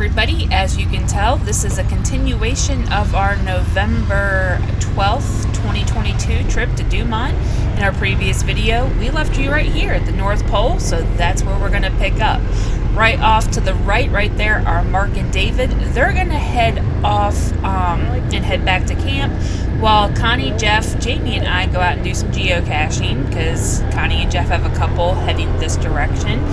everybody. As you can tell, this is a continuation of our November 12th, 2022 trip to Dumont. In our previous video, we left you right here at the North Pole, so that's where we're going to pick up. Right off to the right there are Mark and David. They're going to head off and head back to camp, while Connee, Jeff, Jamie, and I go out and do some geocaching, because Connee and Jeff have a couple heading this direction.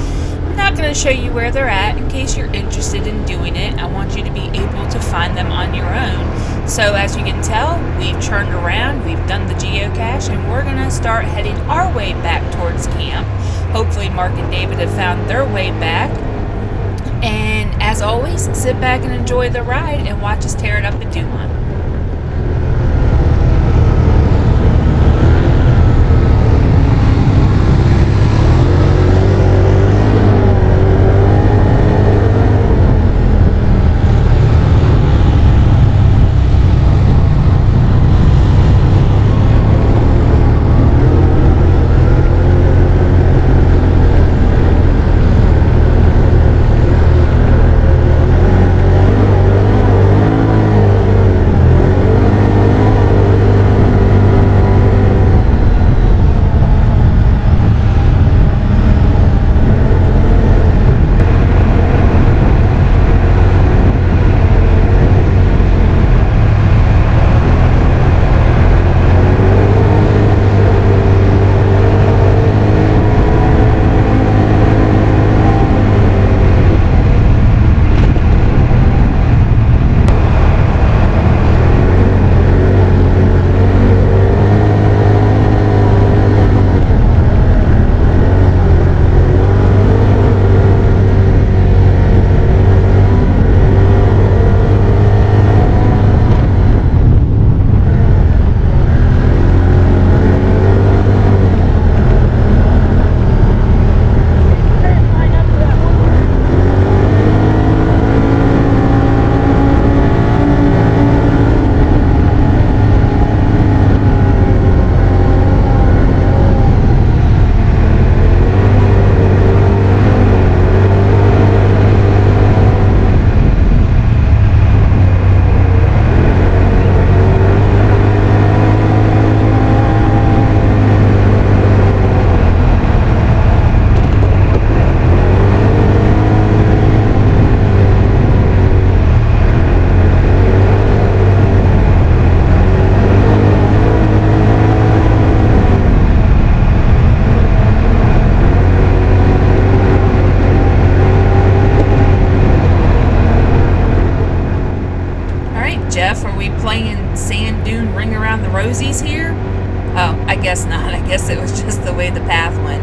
I'm not going to show you where they're at in case you're interested in doing it. I want you to be able to find them on your own. So as you can tell, we've turned around, we've done the geocache, and we're going to start heading our way back towards camp. Hopefully Mark and David have found their way back. And as always, sit back and enjoy the ride and watch us tear it up at Dumont. Jeff, are we playing Sand Dune Ring Around the Rosies here? Oh, I guess not. I guess it was just the way the path went.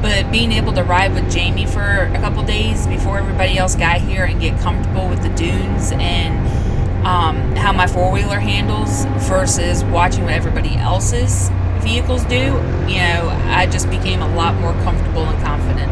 But being able to ride with Jamie for a couple days before everybody else got here and get comfortable with the dunes and how my four-wheeler handles versus watching what everybody else's vehicles do, you know, I just became a lot more comfortable and confident.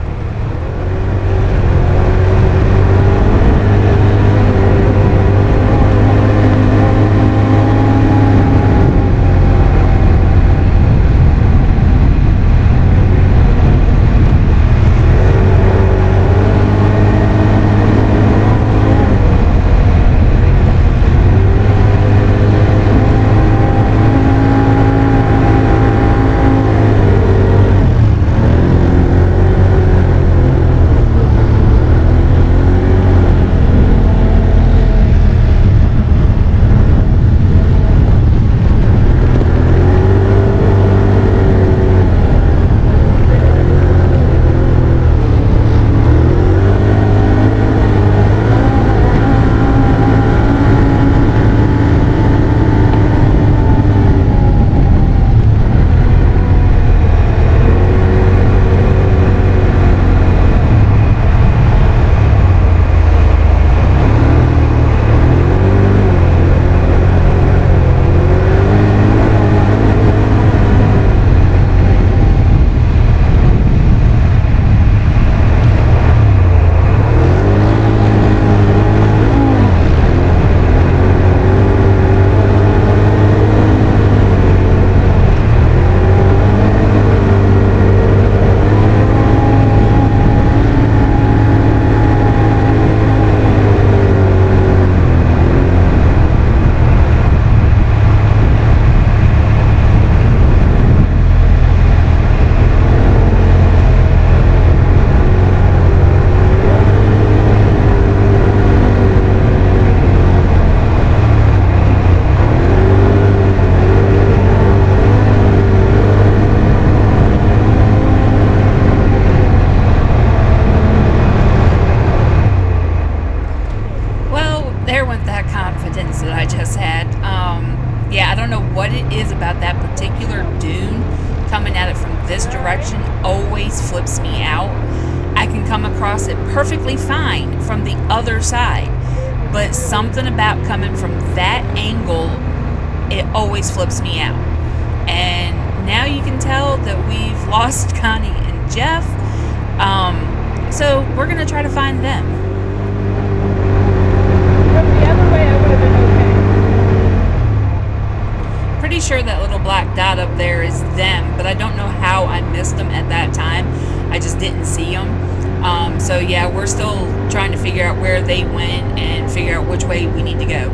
Yeah, I don't know what it is about that particular dune coming at it from this direction always flips me out. I can come across it perfectly fine from the other side, but something about coming from that angle, it always flips me out. And now you can tell that we've lost Connee and Jeff, so we're going to try to find them. From the other way, I would have been okay. Pretty sure that little black dot up there is them, but I don't know how I missed them at that time. I just didn't see them. So yeah, we're still trying to figure out where they went and figure out which way we need to go.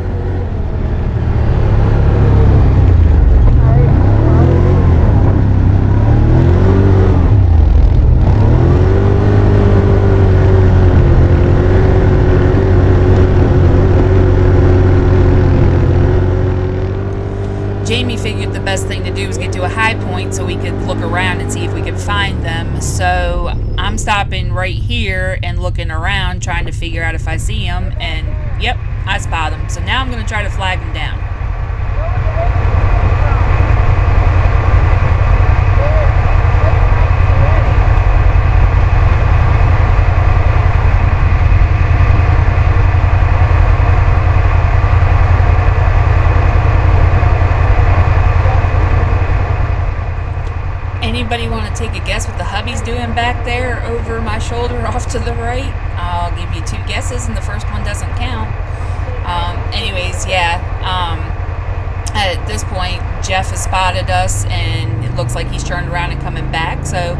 Jamie figured the best thing to do was get to a high point so we could look around and see if we could find them. So I'm stopping right here and looking around trying to figure out if I see them, and yep, I spot them. So now I'm going to try to flag them down. Anybody want to take a guess what the hubby's doing back there over my shoulder off to the right? I'll give you 2 guesses and the first one doesn't count. Anyways, yeah, at this point Jeff has spotted us and it looks like he's turned around and coming back, so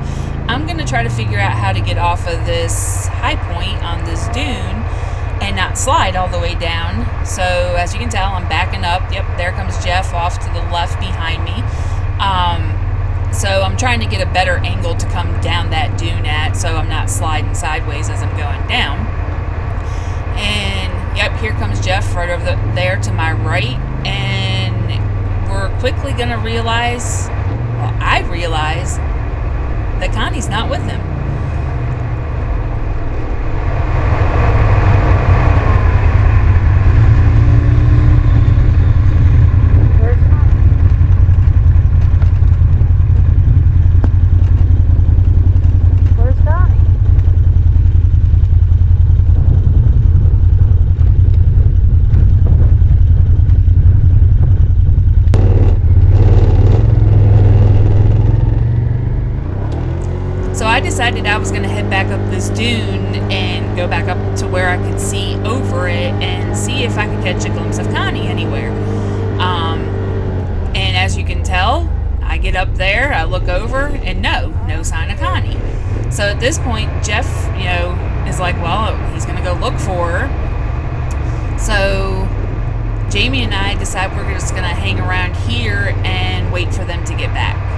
I'm going to try to figure out how to get off of this high point on this dune and not slide all the way down. So as you can tell, I'm backing up. Yep, there comes Jeff off to the left behind me. So I'm trying to get a better angle to come down that dune at, so I'm not sliding sideways as I'm going down. And yep, here comes Jeff right over there to my right, and we're quickly going to realize, well, I realize that Connie's not with him. decided I was going to head back up this dune and go back up to where I could see over it and see if I could catch a glimpse of Connee anywhere. And as you can tell, I get up there, I look over, and no sign of Connee. So at this point, Jeff, is like, well, he's going to go look for her. So Jamie and I decide we're just going to hang around here and wait for them to get back.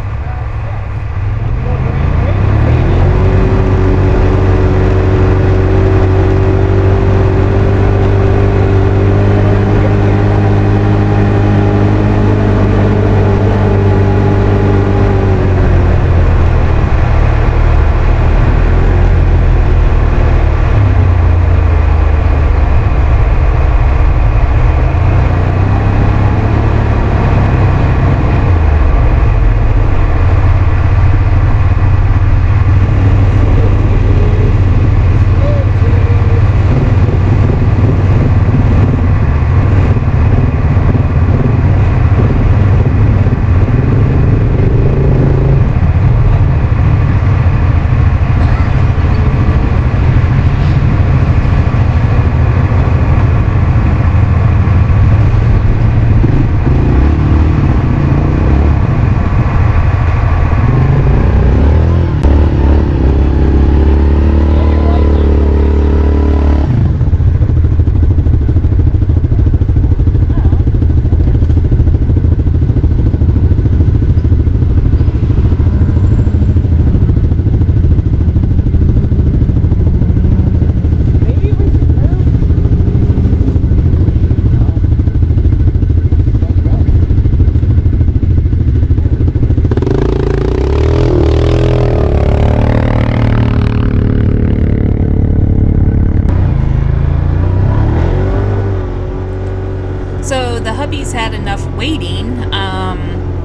Had enough waiting,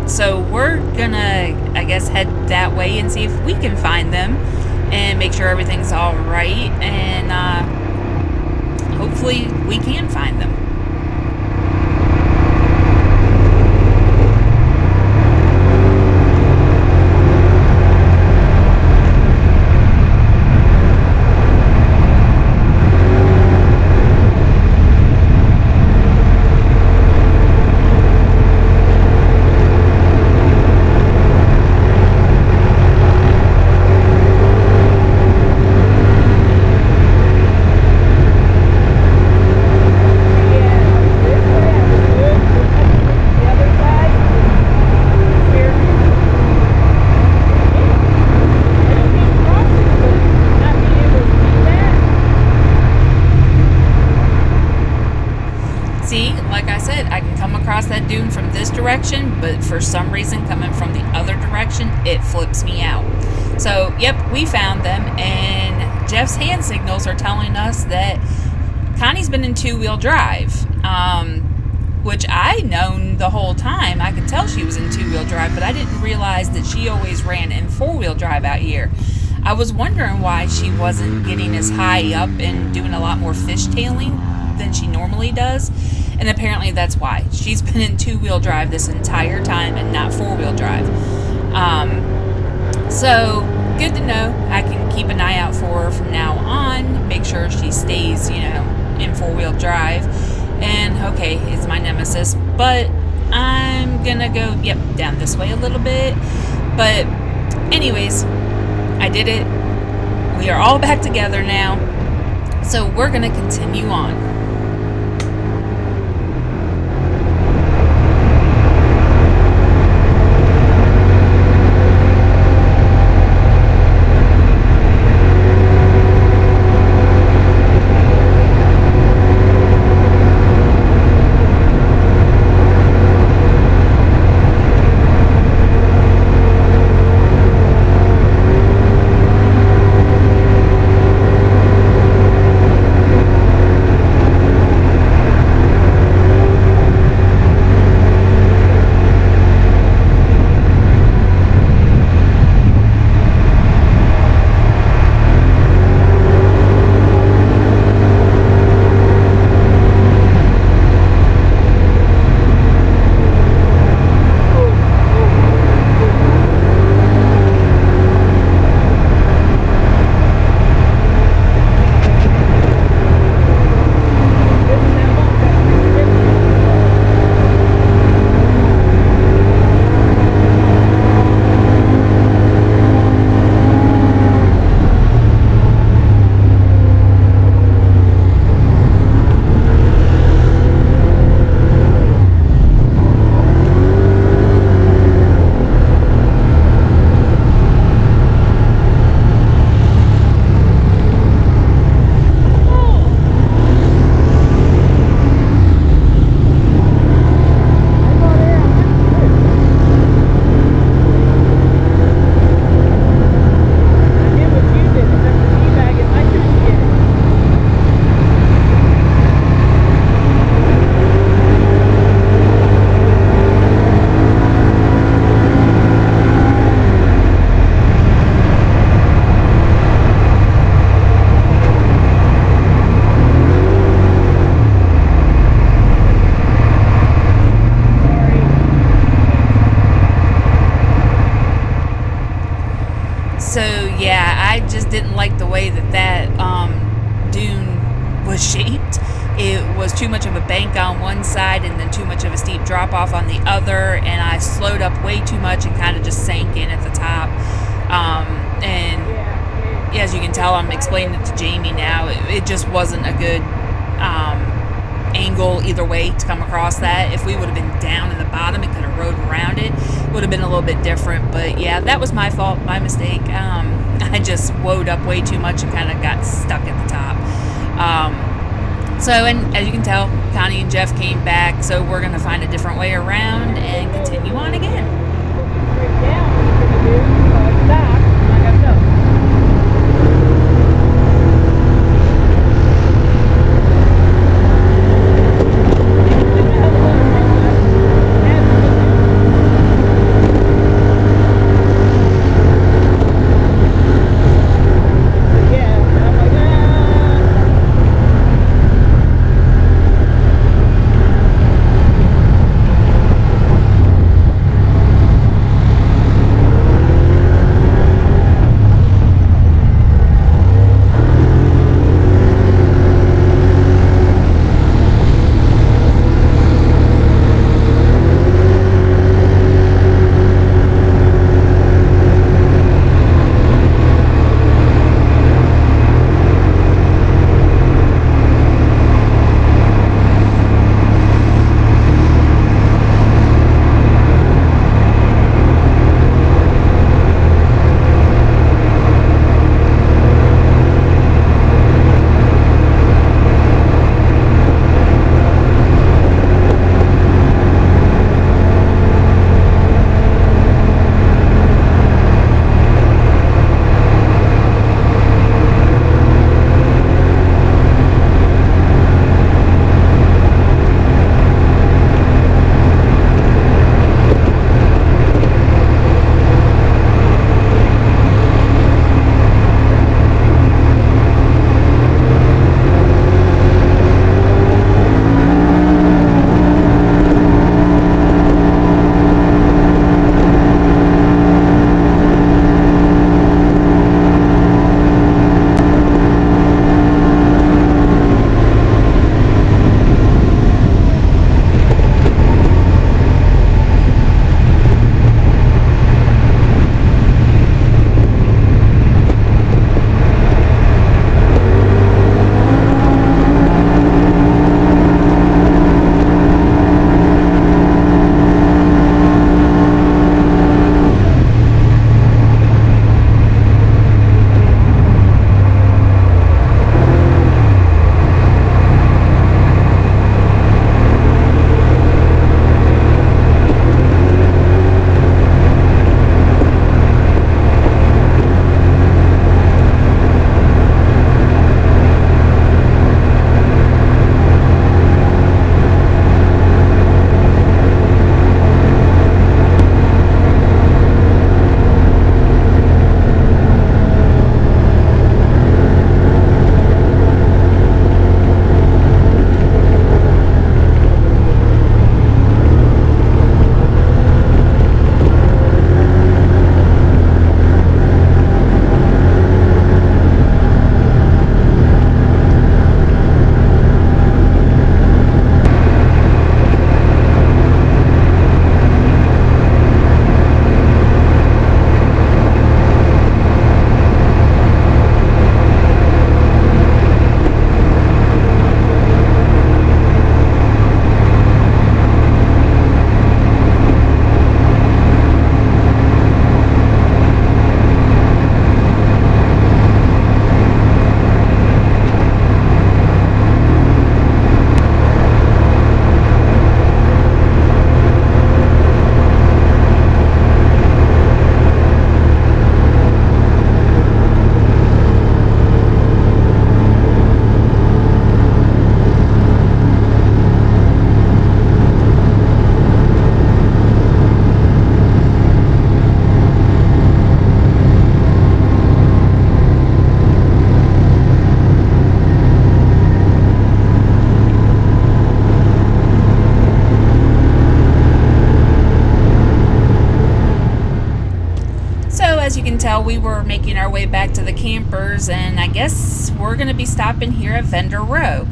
so we're gonna, I guess, head that way and see if we can find them and make sure everything's all right, and hopefully we can find them. That dune from this direction, but for some reason coming from the other direction it flips me out. So yep, we found them, and Jeff's hand signals are telling us that Connie's been in two-wheel drive, which I known the whole time. I could tell she was in two-wheel drive, but I didn't realize that she always ran in four-wheel drive out here. I was wondering why she wasn't getting as high up and doing a lot more fishtailing than she normally does. And apparently that's why. She's been in two-wheel drive this entire time and not four-wheel drive. So, good to know. I can keep an eye out for her from now on. Make sure she stays, in four-wheel drive. And, okay, it's my nemesis. But I'm gonna go, down this way a little bit. But, anyways, I did it. We are all back together now. So, we're gonna continue on. like the way that dune was shaped. It was too much of a bank on one side and then too much of a steep drop off on the other, and I slowed up way too much and kind of just sank in at the top. And as you can tell, I'm explaining it to Jamie now. It just wasn't a good angle either way to come across that. If we would have been down in the bottom and could have rode around it, it would have been a little bit different. But yeah, that was my fault, my mistake. I just woed up way too much and kind of got stuck at the top. And as you can tell, Connee and Jeff came back, so we're going to find a different way around and continue on again. Straight down, what you're gonna do, so I stop, and I gotta go. we're making our way back to the campers, and I guess we're going to be stopping here at Vendor Row,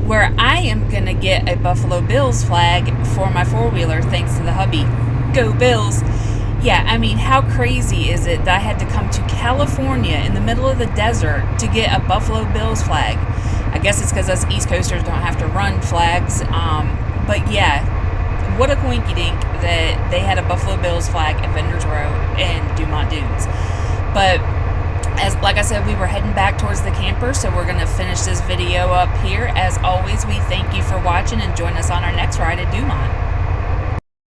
where I am going to get a Buffalo Bills flag for my four-wheeler thanks to the hubby. Go Bills! Yeah, I mean, how crazy is it that I had to come to California in the middle of the desert to get a Buffalo Bills flag? I guess it's because us East Coasters don't have to run flags, but yeah, what a coinky-dink that they had a Buffalo Bills flag at Vendor's Row in Dumont Dunes. But like I said, we were heading back towards the camper, so we're going to finish this video up here. As always, we thank you for watching, and join us on our next ride at Dumont.